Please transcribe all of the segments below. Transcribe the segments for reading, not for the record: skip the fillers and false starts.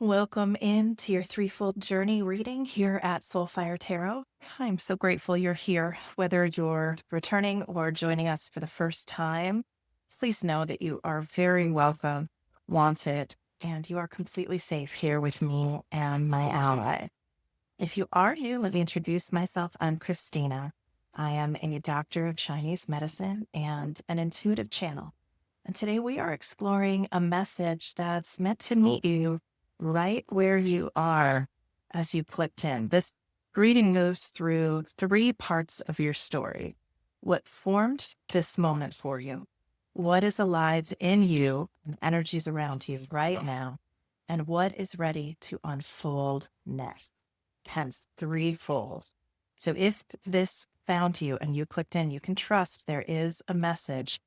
Welcome into your Threefold Journey reading here at Soulfire Tarot. I'm so grateful you're here. Whether you're returning or joining us for the first time, please know that you are very welcome, wanted, and you are completely safe here with me and my ally. If you are new, let me introduce myself. I'm Christina. I am a doctor of Chinese medicine and an intuitive channel. And today we are exploring a message that's meant to meet you right where you are as you clicked in. This reading moves through three parts of your story. What formed this moment for you? What is alive in you and energies around you right now? And what is ready to unfold next? Hence, threefold. So if this found you and you clicked in, you can trust there is a message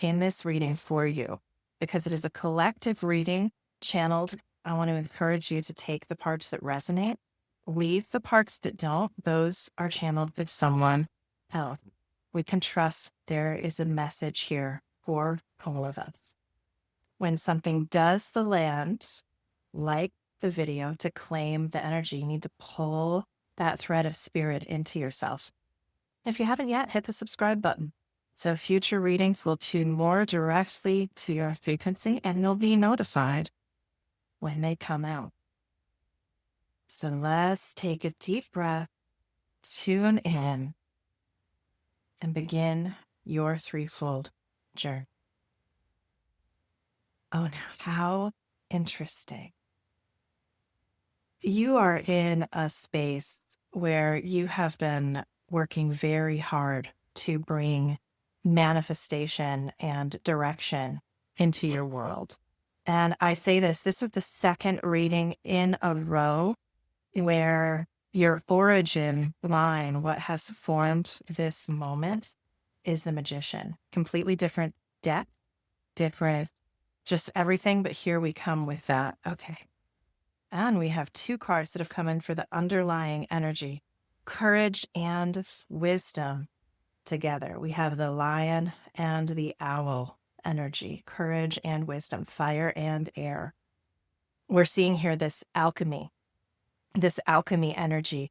in this reading for you because it is a collective reading channeled. I want to encourage you to take the parts that resonate, leave the parts that don't. Those are channeled with someone else. We can trust there is a message here for all of us. When something does the land, like the video, to claim the energy, you need to pull that thread of spirit into yourself. If you haven't yet, hit the subscribe button. So future readings will tune more directly to your frequency and you'll be notified when they come out. So let's take a deep breath, tune in, and begin your threefold journey. Oh, now how interesting. You are in a space where you have been working very hard to bring manifestation and direction into your world. And I say this is the second reading in a row where your origin line, what has formed this moment, is the Magician. Completely different depth, different, just everything. But here we come with that. Okay. And we have two cards that have come in for the underlying energy, courage and wisdom together. We have the lion and the owl energy, courage and wisdom, fire and air. We're seeing here this alchemy energy,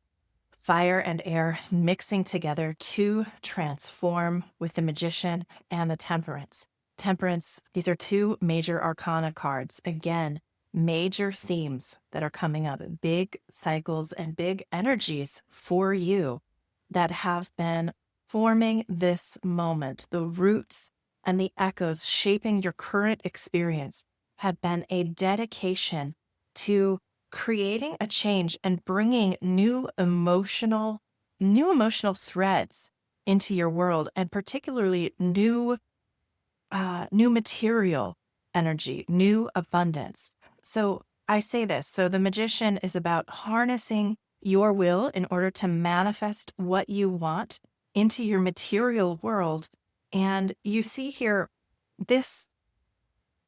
fire and air mixing together to transform with the Magician and the Temperance. Temperance, these are two major arcana cards. Again, major themes that are coming up, big cycles and big energies for you that have been forming this moment. The roots and the echoes shaping your current experience have been a dedication to creating a change and bringing new emotional threads into your world, and particularly new material energy, new abundance. So I say this. So the Magician is about harnessing your will in order to manifest what you want into your material world. And you see here, this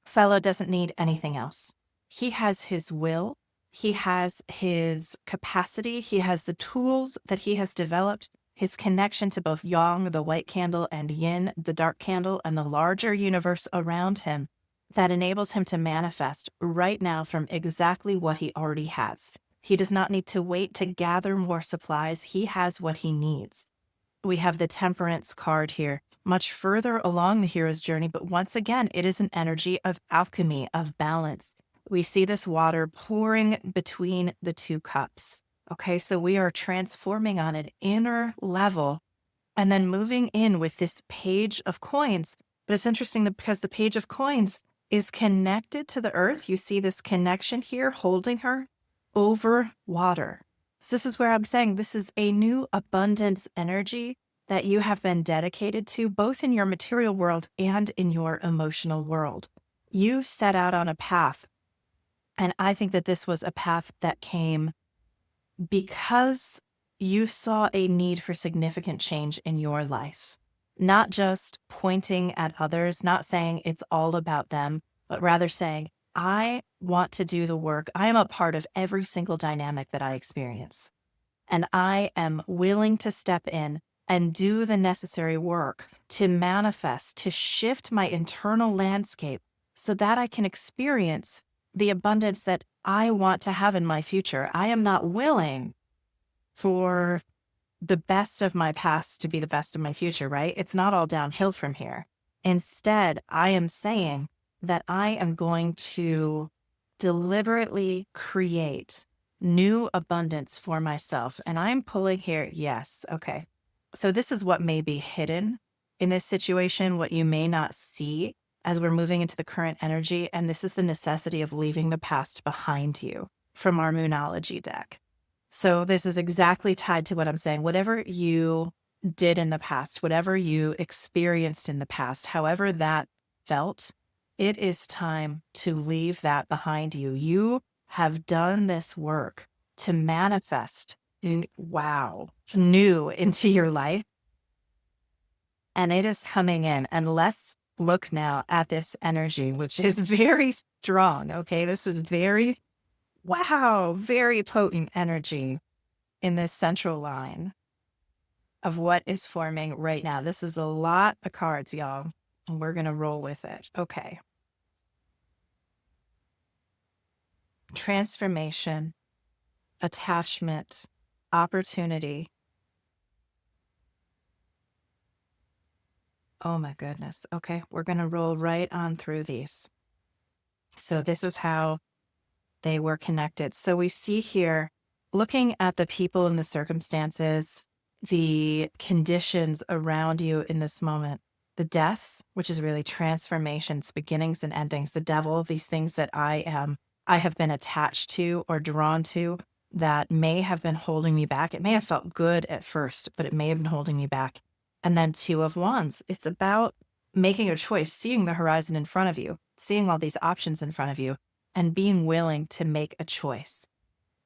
fellow doesn't need anything else. He has his will. He has his capacity. He has the tools that he has developed, his connection to both yang, the white candle, and yin, the dark candle, and the larger universe around him that enables him to manifest right now from exactly what he already has. He does not need to wait to gather more supplies. He has what he needs. We have the Temperance card here, much further along the hero's journey, but once again, it is an energy of alchemy, of balance. We see this water pouring between the two cups. Okay, so we are transforming on an inner level and then moving in with this Page of Coins. But it's interesting because the Page of Coins is connected to the earth. You see this connection here, holding her over water. So this is where I'm saying this is a new abundance energy that you have been dedicated to, both in your material world and in your emotional world. You set out on a path. And I think that this was a path that came because you saw a need for significant change in your life, not just pointing at others, not saying it's all about them, but rather saying, I want to do the work. I am a part of every single dynamic that I experience. And I am willing to step in and do the necessary work to manifest, to shift my internal landscape so that I can experience the abundance that I want to have in my future. I am not willing for the best of my past to be the best of my future, right? It's not all downhill from here. Instead, I am saying that I am going to deliberately create new abundance for myself. And I'm pulling here, yes, okay. So this is what may be hidden in this situation, what you may not see as we're moving into the current energy. And this is the necessity of leaving the past behind you from our Moonology deck. So this is exactly tied to what I'm saying. Whatever you did in the past, whatever you experienced in the past, however that felt, it is time to leave that behind you. You have done this work to manifest, new into your life. And it is coming in. And let's look now at this energy, which is very strong. Okay. This is very potent energy in this central line of what is forming right now. This is a lot of cards, y'all, and we're going to roll with it. Okay. Transformation, attachment, opportunity. Oh my goodness. Okay. We're going to roll right on through these. So this is how they were connected. So we see here, looking at the people and the circumstances, the conditions around you in this moment, the death, which is really transformations, beginnings and endings, the devil, these things that I have been attached to or drawn to that may have been holding me back. It may have felt good at first, but it may have been holding me back. And then Two of Wands. It's about making a choice, seeing the horizon in front of you, seeing all these options in front of you, and being willing to make a choice.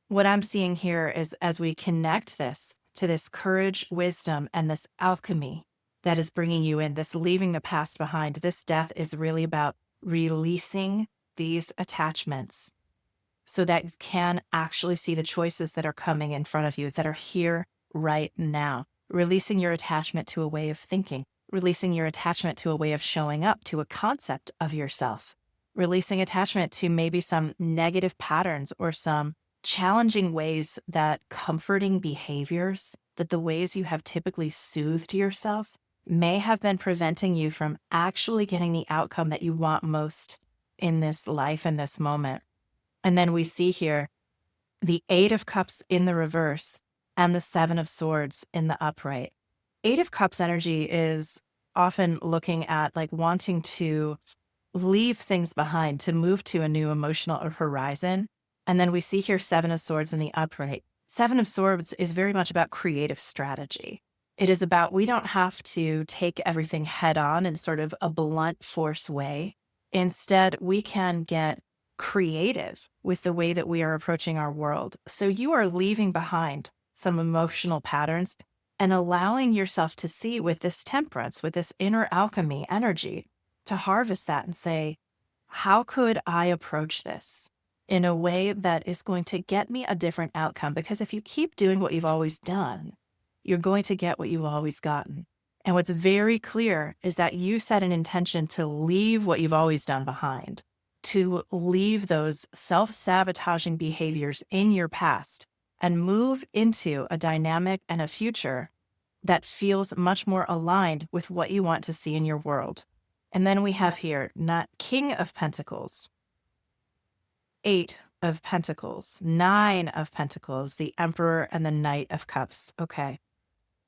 What I'm seeing here is as we connect this to this courage, wisdom, and this alchemy that is bringing you in, this leaving the past behind, this death is really about releasing these attachments so that you can actually see the choices that are coming in front of you that are here right now. Releasing your attachment to a way of thinking, releasing your attachment to a way of showing up, to a concept of yourself, releasing attachment to maybe some negative patterns or some challenging ways, that comforting behaviors, that the ways you have typically soothed yourself may have been preventing you from actually getting the outcome that you want most in this life, in this moment. And then we see here the Eight of Cups in the reverse and the Seven of Swords in the upright. Eight of Cups energy is often looking at like wanting to leave things behind, to move to a new emotional horizon. And then we see here Seven of Swords in the upright. Seven of Swords is very much about creative strategy. It is about, we don't have to take everything head on in sort of a blunt force way. Instead, we can get creative with the way that we are approaching our world. So you are leaving behind some emotional patterns and allowing yourself to see with this temperance, with this inner alchemy energy, to harvest that and say, how could I approach this in a way that is going to get me a different outcome? Because if you keep doing what you've always done, you're going to get what you've always gotten. And what's very clear is that you set an intention to leave what you've always done behind, to leave those self-sabotaging behaviors in your past and move into a dynamic and a future that feels much more aligned with what you want to see in your world. And then we have here, not King of Pentacles, Eight of Pentacles, Nine of Pentacles, the Emperor, and the Knight of Cups. Okay.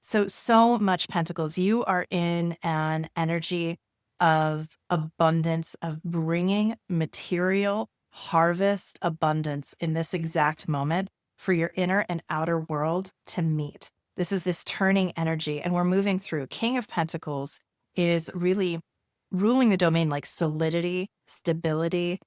So much Pentacles. You are in an energy of abundance, of bringing material harvest abundance in this exact moment for your inner and outer world to meet. This is this turning energy, and we're moving through. King of Pentacles is really ruling the domain, like solidity, stability,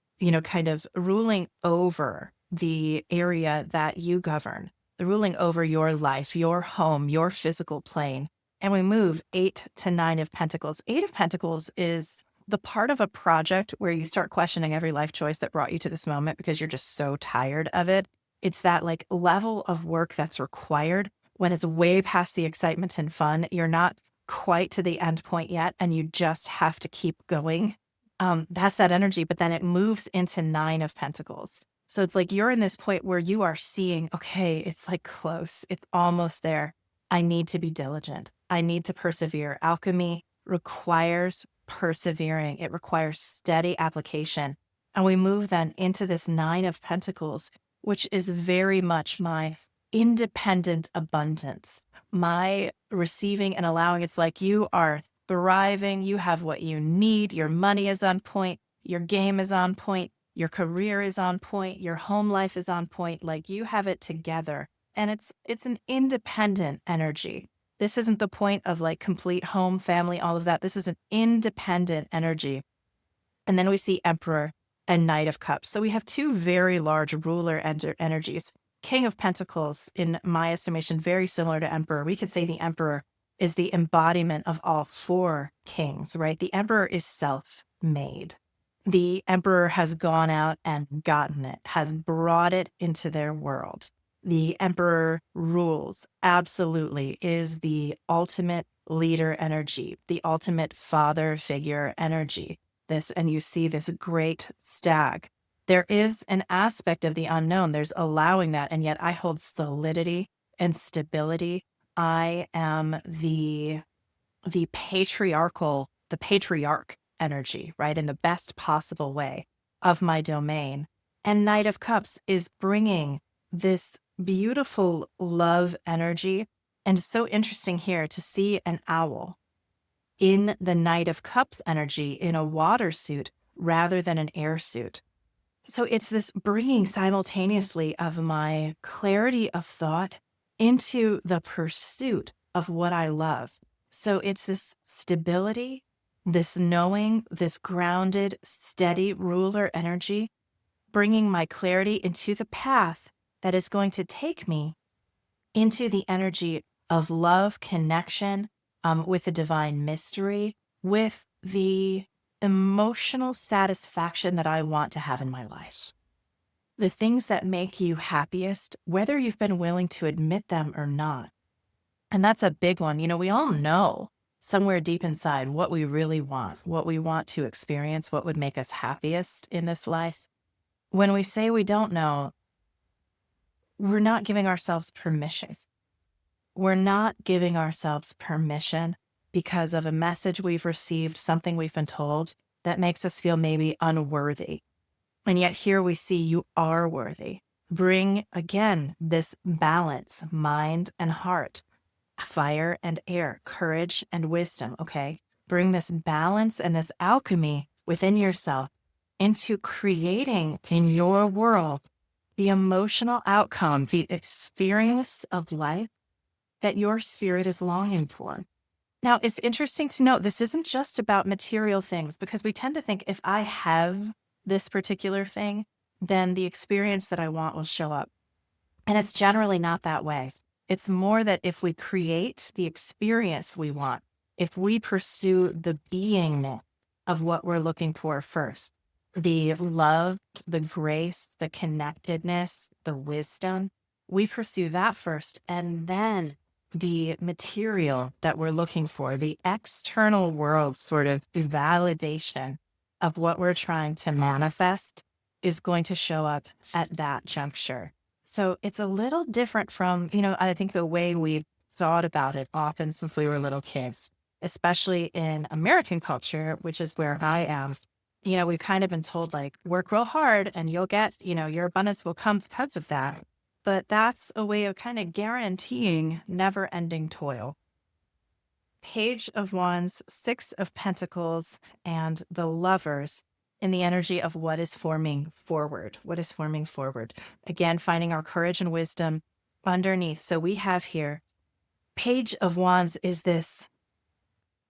kind of ruling over the area that you govern, the ruling over your life, your home, your physical plane. And we move Eight to Nine of Pentacles. Eight of Pentacles is the part of a project where you start questioning every life choice that brought you to this moment because you're just so tired of it. It's that like level of work that's required when it's way past the excitement and fun. You're not quite to the end point yet, and you just have to keep going That's that energy, but then it moves into Nine of Pentacles. So it's like you're in this point where you are seeing, okay, it's like close. It's almost there. I need to be diligent. I need to persevere. Alchemy requires persevering. It requires steady application. And we move then into this Nine of Pentacles, which is very much my independent abundance, my receiving and allowing. It's like you are thriving. You have what you need. Your money is on point. Your game is on point. Your career is on point. Your home life is on point. Like you have it together. And it's an independent energy. This isn't the point of like complete home, family, all of that. This is an independent energy. And then we see Emperor and Knight of Cups. So we have two very large ruler energies. King of Pentacles, in my estimation, very similar to Emperor. We could say the Emperor is the embodiment of all four kings, right? The Emperor is self-made. The Emperor has gone out and gotten it, has brought it into their world. The Emperor rules, absolutely, is the ultimate leader energy, the ultimate father figure energy. And you see this great stag. There is an aspect of the unknown. There's allowing that, and yet I hold solidity and stability. I am the patriarch energy, right? In the best possible way of my domain. And Knight of Cups is bringing this beautiful love energy. And it's so interesting here to see an owl in the Knight of Cups energy in a water suit rather than an air suit. So it's this bringing simultaneously of my clarity of thought into the pursuit of what I love. So it's this stability, this knowing, this grounded, steady ruler energy, bringing my clarity into the path that is going to take me into the energy of love, connection, with the divine mystery, with the emotional satisfaction that I want to have in my life. The things that make you happiest, whether you've been willing to admit them or not. And that's a big one. You know, we all know somewhere deep inside what we really want, what we want to experience, what would make us happiest in this life. When we say we don't know, we're not giving ourselves permission. We're not giving ourselves permission because of a message we've received, something we've been told that makes us feel maybe unworthy. And yet here we see you are worthy. Bring again this balance, mind and heart, fire and air, courage and wisdom, okay? Bring this balance and this alchemy within yourself into creating in your world the emotional outcome, the experience of life that your spirit is longing for. Now, it's interesting to note this isn't just about material things, because we tend to think if I have this particular thing, then the experience that I want will show up. And it's generally not that way. It's more that if we create the experience we want, if we pursue the beingness of what we're looking for first, the love, the grace, the connectedness, the wisdom, we pursue that first, and then the material that we're looking for, the external world sort of validation of what we're trying to manifest is going to show up at that juncture. So it's a little different from, I think the way we thought about it often since we were little kids, especially in American culture, which is where I am. We've kind of been told like, work real hard and you'll get, your abundance will come because of that. But that's a way of kind of guaranteeing never-ending toil. Page of Wands, Six of Pentacles, and the Lovers in the energy of what is forming forward. What is forming forward? Again, finding our courage and wisdom underneath. So we have here, Page of Wands is this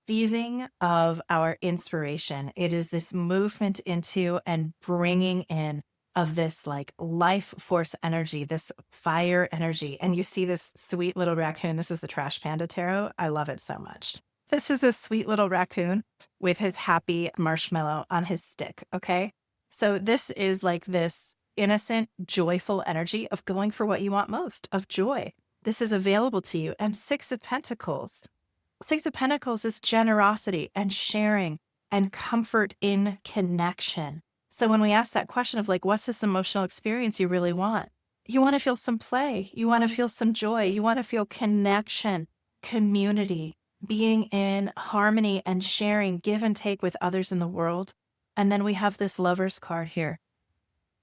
seizing of our inspiration. It is this movement into and bringing in of this like life force energy, this fire energy. And you see this sweet little raccoon. This is the Trash Panda Tarot. I love it so much. This is this sweet little raccoon with his happy marshmallow on his stick. Okay. So this is like this innocent, joyful energy of going for what you want most, of joy. This is available to you. And Six of Pentacles. Six of Pentacles is generosity and sharing and comfort in connection. So when we ask that question of like, what's this emotional experience you really want? You want to feel some play. You want to feel some joy. You want to feel connection, community, being in harmony and sharing, give and take with others in the world. And then we have this lovers card here.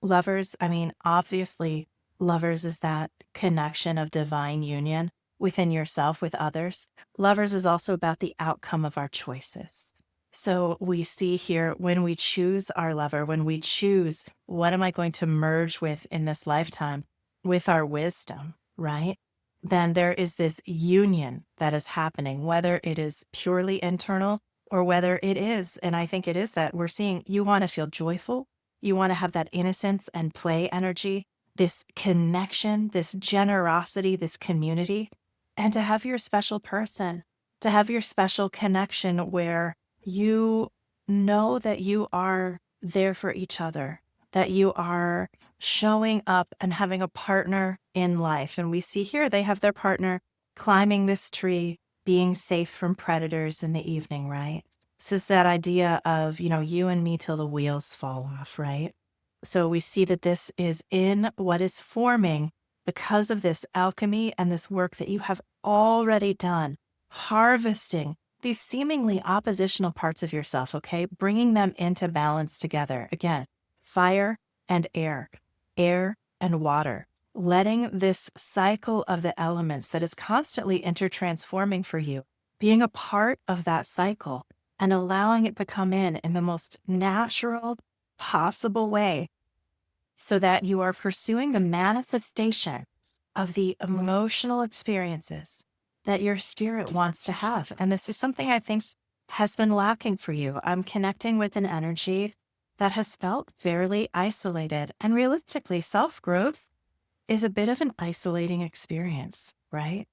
Lovers, I mean, obviously, lovers is that connection of divine union within yourself with others. Lovers is also about the outcome of our choices. So we see here when we choose our lover, when we choose what am I going to merge with in this lifetime with our wisdom, right? Then there is this union that is happening, whether it is purely internal or whether it is, and I think it is that we're seeing you want to feel joyful. You want to have that innocence and play energy, this connection, this generosity, this community, and to have your special person, to have your special connection where you know that you are there for each other, that you are showing up and having a partner in life. And we see here they have their partner climbing this tree, being safe from predators in the evening, right? This is that idea of, you and me till the wheels fall off, right? So we see that this is in what is forming because of this alchemy and this work that you have already done, harvesting these seemingly oppositional parts of yourself, okay? Bringing them into balance together. Again, fire and air and water, letting this cycle of the elements that is constantly intertransforming for you, being a part of that cycle and allowing it to come in the most natural possible way so that you are pursuing the manifestation of the emotional experiences that your spirit wants to have. And this is something I think has been lacking for you. I'm connecting with an energy that has felt fairly isolated. And realistically, self-growth is a bit of an isolating experience, right?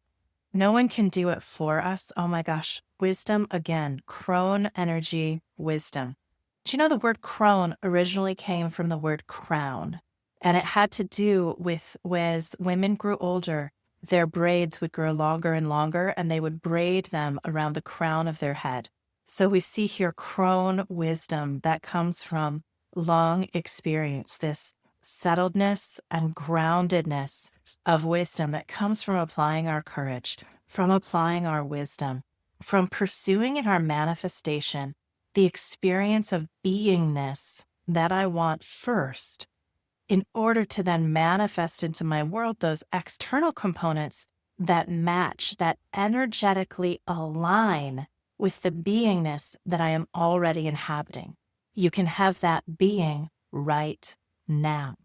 No one can do it for us. Oh my gosh. Wisdom again, crone energy, wisdom. Do you know the word crone originally came from the word crown? And it had to do with as women grew older, their braids would grow longer and longer, and they would braid them around the crown of their head. So we see here crone wisdom that comes from long experience, this settledness and groundedness of wisdom that comes from applying our courage, from applying our wisdom, from pursuing in our manifestation the experience of beingness that I want first, in order to then manifest into my world those external components that match, that energetically align with the beingness that I am already inhabiting. You can have that being right now.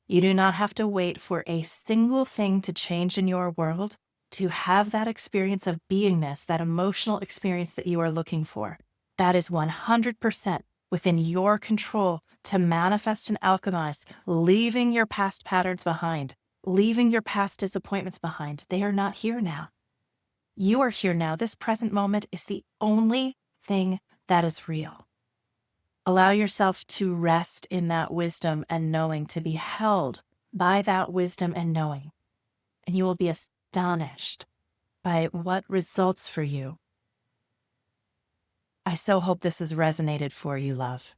You do not have to wait for a single thing to change in your world to have that experience of beingness, that emotional experience that you are looking for. That is 100% within your control to manifest and alchemize, leaving your past patterns behind, leaving your past disappointments behind. They are not here now. You are here now. This present moment is the only thing that is real. Allow yourself to rest in that wisdom and knowing, to be held by that wisdom and knowing. And you will be astonished by what results for you. I so hope this has resonated for you, love.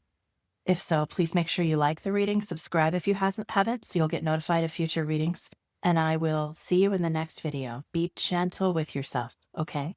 If so, please make sure you like the reading, subscribe if you haven't, so you'll get notified of future readings, and I will see you in the next video. Be gentle with yourself, okay?